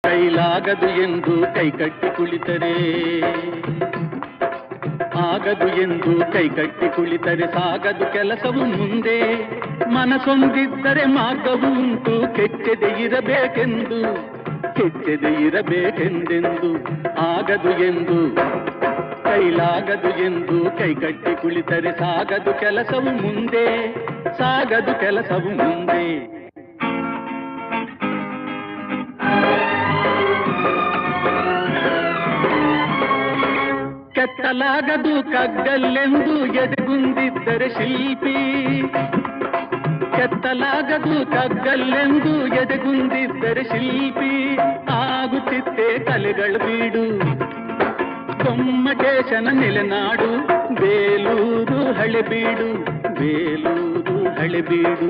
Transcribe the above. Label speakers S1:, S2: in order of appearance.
S1: ಕೈಲಾಗದು ಎಂದು ಕೈಕಟ್ಟಿ ಕುಳಿತರೆ, ಆಗದು ಎಂದು ಕೈಕಟ್ಟಿ ಕುಳಿತರೆ ಸಾಗದು ಕೆಲಸವು ಮುಂದೆ. ಮನಸೊಂದಿದ್ದರೆ ಮಾರ್ಗವು ಉಂಟು, ಕೆಚ್ಚದೆ ಇರಬೇಕೆಂದು, ಕೆಚ್ಚದೆ ಇರಬೇಕೆಂದೆಂದು. ಆಗದು ಎಂದು ಕೈಲಾಗದು ಎಂದು ಕೈಕಟ್ಟಿ ಕುಳಿತರೆ ಸಾಗದು ಕೆಲಸವು ಮುಂದೆ, ಸಾಗದು ಕೆಲಸವು ಮುಂದೆ. ಕೆತ್ತಲಾಗದು ಕಗ್ಗಲ್ಲೆಂದು ಎದೆಗುಂದಿದ್ದರೆ ಶಿಲ್ಪಿ, ಕೆತ್ತಲಾಗದು ಕಗ್ಗಲ್ಲೆಂದು ಎದೆಗುಂದಿದ್ದರೆ ಶಿಲ್ಪಿ. ಆಗುತ್ತಿತ್ತೆ ಕಲೆಗಳ ಬೀಡು, ಗೊಮ್ಮಟೇಶನ ನೆಲೆನಾಡು, ಬೇಲೂರು ಹಳೆಬೀಡು, ಬೇಲೂರು ಹಳೆಬೀಡು.